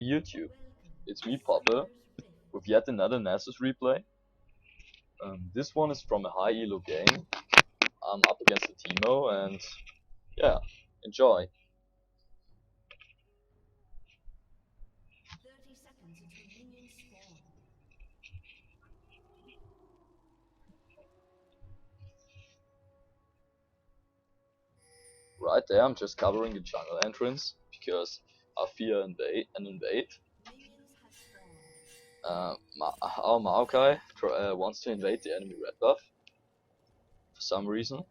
YouTube. It's me, Poppe, with yet another Nasus replay. This one is from a high elo game. I'm up against the teemo, and yeah, enjoy. Right there, I'm just covering the jungle entrance because I fear invade. Our Maokai wants to invade the enemy red buff for some reason,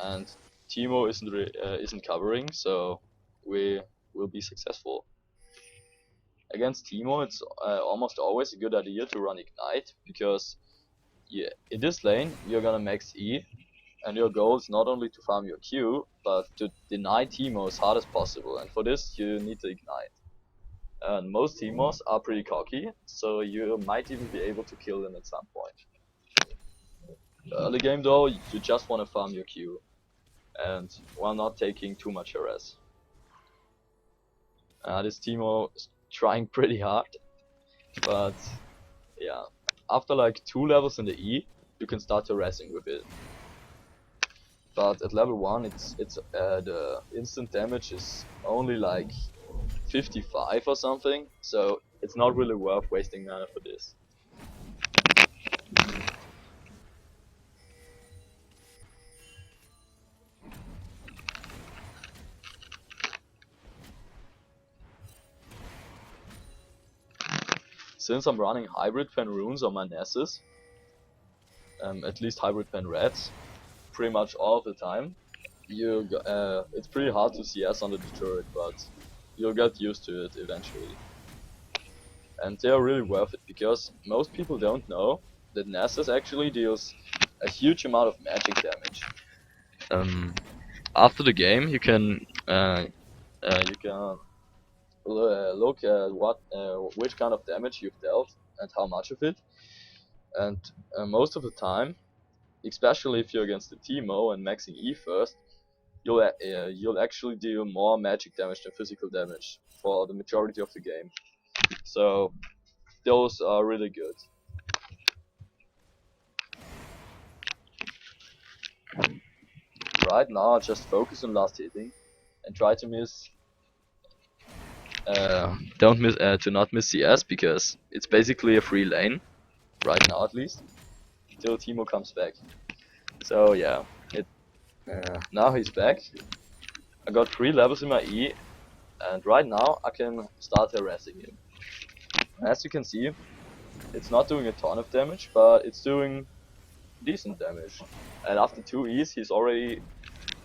and teemo isn't covering, so we will be successful. Against teemo, it's almost always a good idea to run ignite because in this lane you're gonna max E, and your goal is not only to farm your Q, but to deny teemo as hard as possible, and for this you need to ignite. And most teemos are pretty cocky, so you might even be able to kill them at some point. Early game though, you just want to farm your Q, and while not taking too much harass. This teemo is trying pretty hard, but yeah, after like 2 levels in the E, you can start harassing with it. But at level 1, the instant damage is only like 55 or something, so it's not really worth wasting mana for this. Since I'm running hybrid pen runes on my Nasus, at least hybrid pen reds, pretty much all of the time, it's pretty hard to CS under the turret, but you'll get used to it eventually. And they are really worth it because most people don't know that Nasus actually deals a huge amount of magic damage. After the game, you can look at which kind of damage you've dealt and how much of it. And most of the time, especially if you're against the teemo and maxing E first, you'll actually deal more magic damage than physical damage for the majority of the game. So those are really good. Right now, I just focus on last hitting and try to miss. To not miss CS because it's basically a free lane right now, at least till teemo comes back. So yeah, now he's back. I got 3 levels in my E, and right now I can start harassing him. As you can see, it's not doing a ton of damage, but it's doing decent damage. And after 2 E's, he's already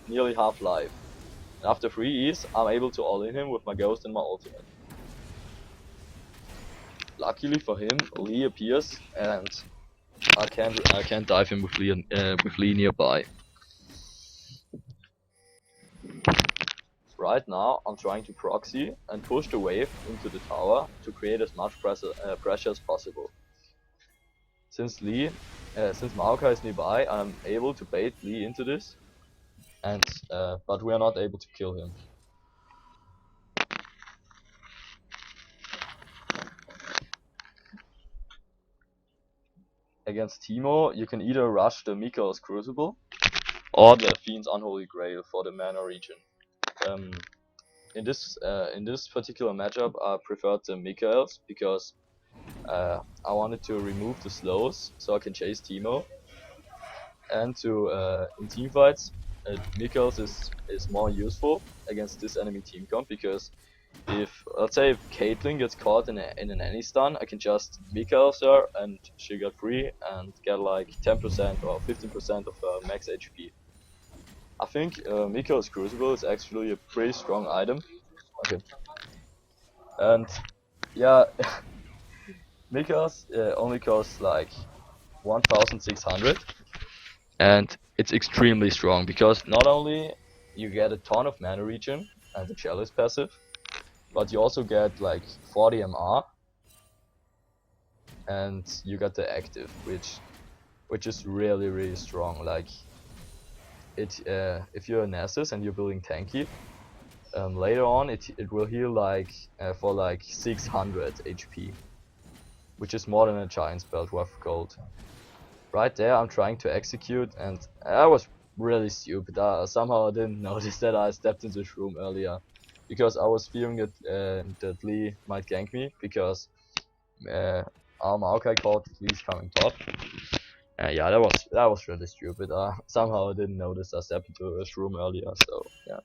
nearly half life. And after 3 E's, I'm able to all-in him with my ghost and my ultimate. Luckily for him, Lee appears, and I can't dive him with Lee nearby. Right now, I'm trying to proxy and push the wave into the tower to create as much pressure as possible. Since Maokai is nearby, I'm able to bait Lee into this, and but we are not able to kill him. Against teemo, you can either rush the Mikael's Crucible or the Fiend's Unholy Grail for the mana regen. In this particular matchup, I preferred the Mikael's because I wanted to remove the slows so I can chase teemo, and in teamfights, Mikael's is more useful against this enemy team comp because let's say if Caitlyn gets caught in an any stun, I can just Mikael's her and she got free and get like 10% or 15% of her max HP. I think Mikael's Crucible is actually a pretty strong item. Okay. And yeah, Mikael's only costs like 1600, and it's extremely strong because not only you get a ton of mana regen and the Chalice passive, but you also get like 40 MR, and you got the active, which is really strong. Like if you're a Nasus and you're building tanky, later on it will heal like for like 600 HP, which is more than a giant's belt worth of gold. Right there, I'm trying to execute, and I was really stupid. Somehow I didn't notice that I stepped into this room earlier, because I was fearing that Lee might gank me, because our Maokai called Lee's coming top. Yeah, that was really stupid. Somehow I didn't notice I stepped into this room earlier, so yeah.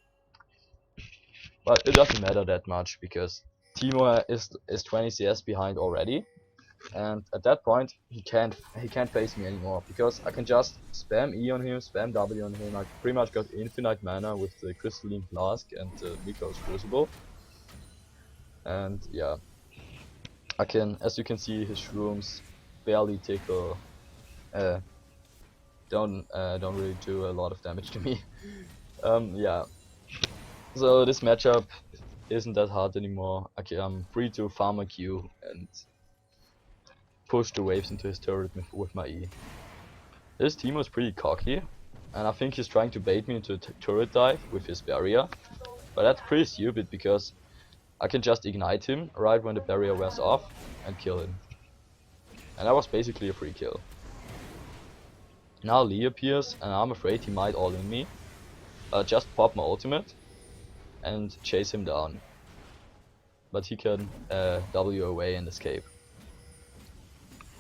But it doesn't matter that much, because teemo is 20 CS behind already, and at that point he can't face me anymore, because I can just spam E on him, spam W on him. I pretty much got infinite mana with the crystalline flask and the Miko's crucible, and yeah, I can, as you can see, his shrooms barely tickle, don't really do a lot of damage to me. Yeah, so this matchup isn't that hard anymore. I'm free to farm a Q and push the waves into his turret with my E. This teemo is pretty cocky, and I think he's trying to bait me into a turret dive with his barrier, but that's pretty stupid, because I can just ignite him right when the barrier wears off and kill him. And that was basically a free kill. Now Lee appears, and I'm afraid he might all in me. Just pop my ultimate and chase him down, but he can W away and escape.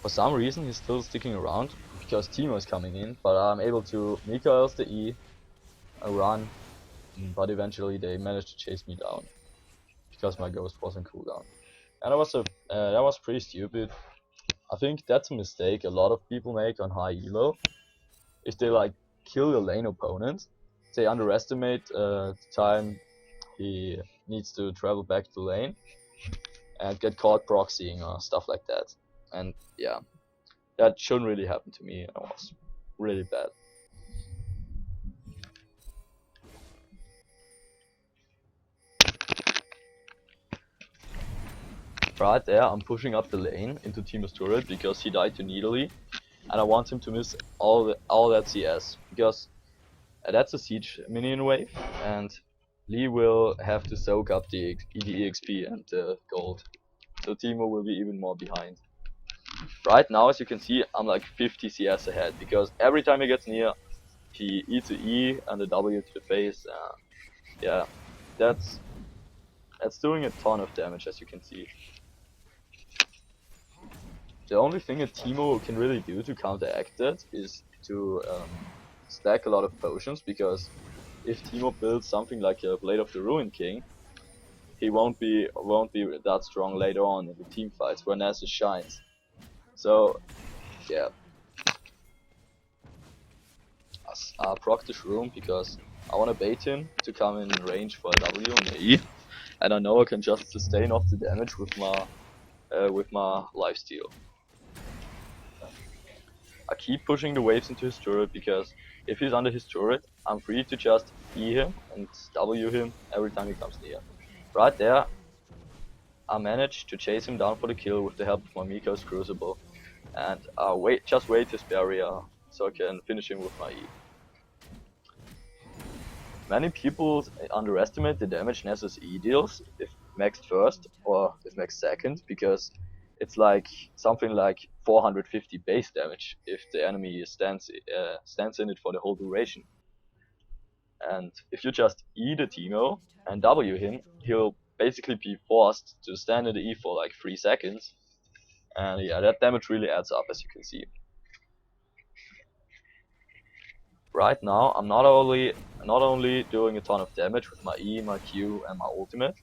For some reason he's still sticking around, because teemo is coming in, but I'm able to Mikael's the E, run, but eventually they managed to chase me down, because my ghost was on cooldown. And that was pretty stupid. I think that's a mistake a lot of people make on high elo. If they like kill your lane opponent, they underestimate the time he needs to travel back to lane and get caught proxying or stuff like that. And yeah, that shouldn't really happen to me. It was really bad. Right there, I'm pushing up the lane into teemo's turret, because he died to Needly, and I want him to miss all that CS, because that's a siege minion wave, and Lee will have to soak up the EXP and the gold, so teemo will be even more behind. Right now, as you can see, I'm like 50 CS ahead, because every time he gets near, he E to E and the W to the face. Yeah, that's doing a ton of damage, as you can see. The only thing a teemo can really do to counteract that is to stack a lot of potions, because if teemo builds something like a Blade of the Ruined King, he won't be that strong later on in the team fights where Nasus shines. So yeah, I proc the shroom, because I want to bait him to come in range for a W and a E, and I know I can just sustain off the damage with my lifesteal. I keep pushing the waves into his turret, because if he's under his turret, I'm free to just E him and W him every time he comes near. Right there, I managed to chase him down for the kill with the help of my Miko's crucible, and I just wait his barrier so I can finish him with my E. Many people underestimate the damage Nasus E deals if maxed first or if maxed second, because it's like something like 450 base damage if the enemy stands in it for the whole duration. And if you just E the teemo and W him, he'll basically be forced to stand in the E for like 3 seconds. And yeah, that damage really adds up, as you can see. Right now, I'm not only doing a ton of damage with my E, my Q, and my ultimate.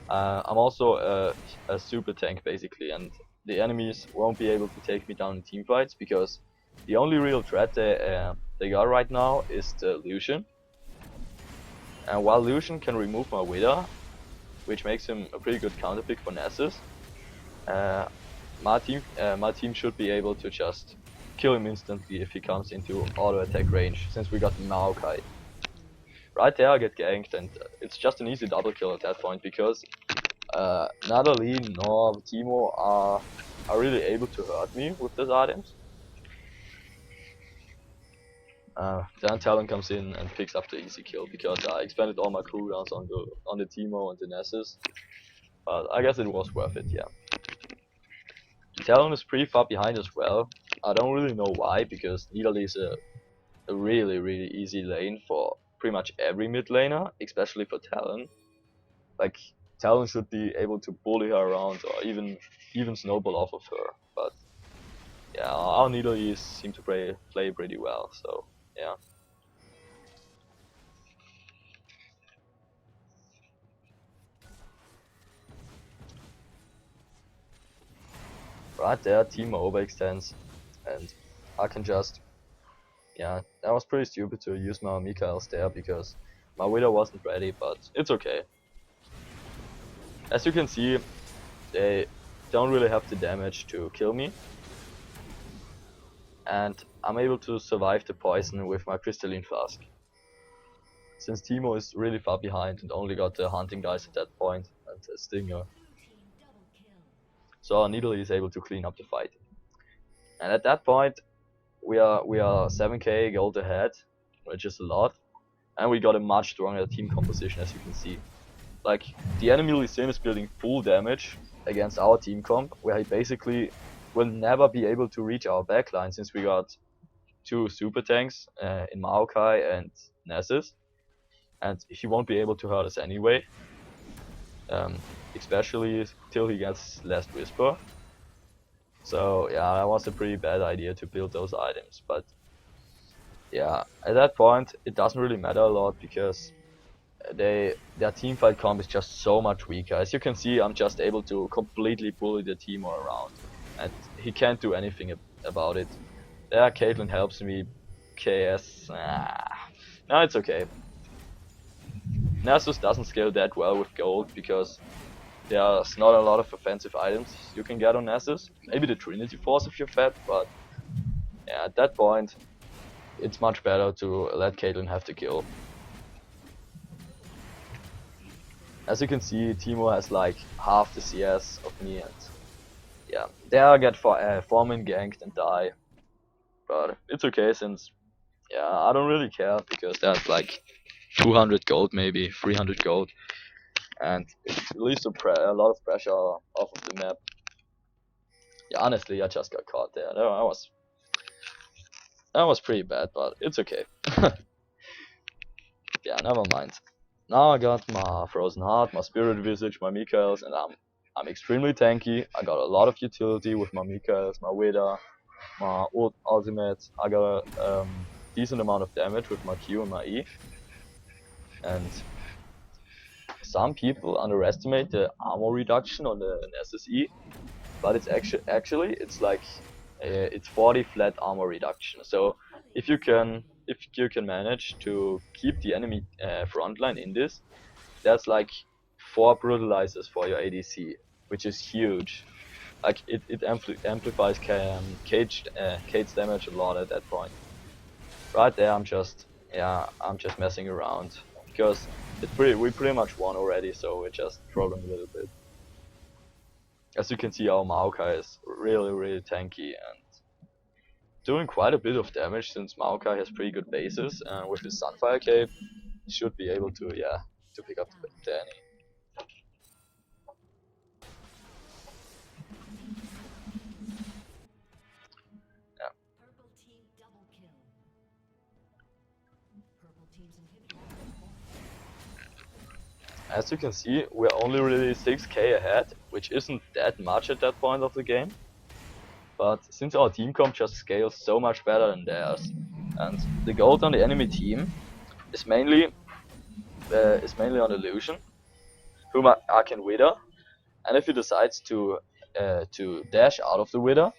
I'm also a super tank, basically, and the enemies won't be able to take me down in team fights, because the only real threat they got right now is the Lucian. And while Lucian can remove my Wither, which makes him a pretty good counterpick for Nasus, my team should be able to just kill him instantly if he comes into auto attack range, since we got the Maokai. Right there I get ganked, and it's just an easy double kill at that point, because neither Lee nor teemo are really able to hurt me with these items. Then Talon comes in and picks up the easy kill because I expended all my cooldowns on the teemo and the Nasus. But I guess it was worth it, yeah. Talon is pretty far behind as well. I don't really know why, because Nidalee is a really easy lane for pretty much every mid laner, especially for Talon. Like, Talon should be able to bully her around or even snowball off of her. But yeah, our Nidalee seem to play pretty well, so yeah. Right there, teemo overextends, and I can just, yeah, that was pretty stupid to use my Mikaels there because my Widow wasn't ready, but it's okay. As you can see, they don't really have the damage to kill me, and I'm able to survive the poison with my crystalline flask. Since teemo is really far behind and only got the hunting dice at that point and a stinger, so our Nidalee is able to clean up the fight. And at that point, we are 7k gold ahead, which is a lot, and we got a much stronger team composition, as you can see. Like, the enemy Lee Sin is building full damage against our team comp, where he basically will never be able to reach our backline since we got two super tanks in Maokai and Nasus, and he won't be able to hurt us anyway, especially till he gets Last Whisper. So yeah, that was a pretty bad idea to build those items, but yeah, at that point it doesn't really matter a lot because their teamfight comp is just so much weaker. As you can see, I'm just able to completely bully the teemo around, and he can't do anything about it. Yeah, Caitlyn helps me. KS, no, it's okay. Nasus doesn't scale that well with gold because there's not a lot of offensive items you can get on Nasus. Maybe the Trinity Force if you're fat, but yeah, at that point it's much better to let Caitlyn have the kill. As you can see, teemo has like half the CS of me, and yeah, there I get Foreman ganked and die. But it's okay since, yeah, I don't really care because that's like 200 gold, maybe 300 gold, and it relieves a lot of pressure off of the map. Yeah, honestly, I just got caught there. That was pretty bad, but it's okay. Yeah, never mind. Now I got my Frozen Heart, my Spirit Visage, my Mikaels, and I'm extremely tanky. I got a lot of utility with my Mikaels, my Weda, my ultimate. I got a decent amount of damage with my Q and my E. And some people underestimate the armor reduction on the SSE, but it's actually it's like it's 40 flat armor reduction. So if you can manage to keep the enemy frontline in this, that's like 4 brutalizers for your ADC, which is huge. Like it amplifies Kate's damage a lot at that point. Right there, I'm just messing around because we pretty much won already, so we're just trolling a little bit. As you can see, our Maokai is really tanky and doing quite a bit of damage since Maokai has pretty good bases, and with his Sunfire Cape, he should be able to pick up the Danny. As you can see, we're only really 6k ahead, which isn't that much at that point of the game. But since our team comp just scales so much better than theirs, and the gold on the enemy team is mainly on Illusion, whom I can wither, and if he decides to dash out of the wither,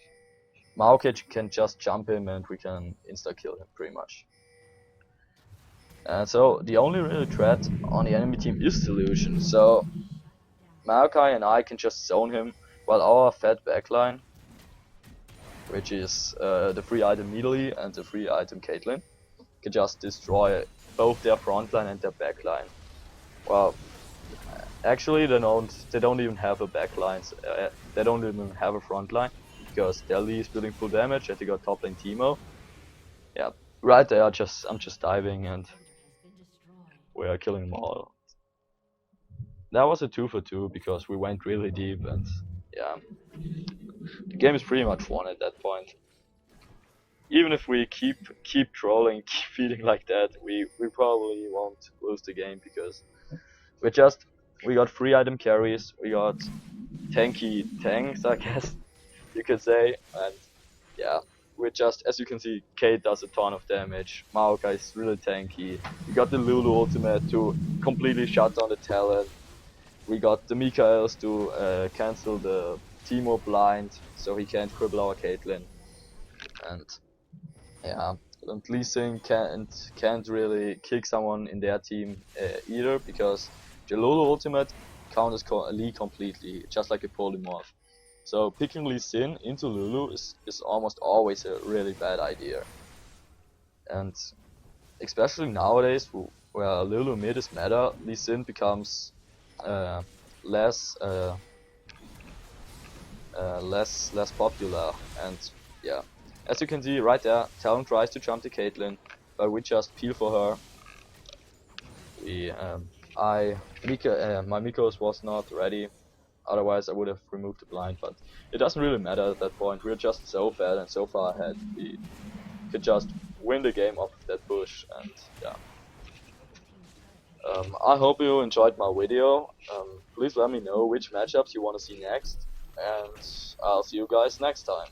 Maokai can just jump him and we can insta kill him pretty much. And so the only real threat on the enemy team is Illusion, so Maokai and I can just zone him while our fat backline, which is the free item Nidalee and the free item Caitlyn, can just destroy both their frontline and their backline. Well, actually they don't even have a backline, they don't even have a frontline, because their Lee is building full damage and they got top lane teemo. Yeah, right there, I'm just diving and we are killing them all. That was a 2 for 2 because we went really deep and yeah, the game is pretty much won at that point. Even if we keep trolling, keep feeding like that, we probably won't lose the game because we just we got 3 item carries, we got tanky tanks, I guess you could say, and yeah, we just, as you can see, Kate does a ton of damage. Maokai is really tanky. We got the Lulu ultimate to completely shut down the talent. We got the Mikaels to cancel the teemo blind so he can't cripple our Caitlyn. And yeah, and Lee Sin can't really kick someone in their team either because the Lulu ultimate counters Lee completely, just like a polymorph. So picking Lee Sin into Lulu is almost always a really bad idea. And especially nowadays where Lulu mid is meta, Lee Sin becomes uh, less less popular. And yeah, as you can see right there, Talon tries to jump the Caitlyn, but we just peel for her. We my Mikos was not ready. Otherwise, I would have removed the blind, but it doesn't really matter at that point. We're just so bad and so far ahead. We could just win the game off of that push, and yeah. I hope you enjoyed my video. Please let me know which matchups you want to see next, and I'll see you guys next time.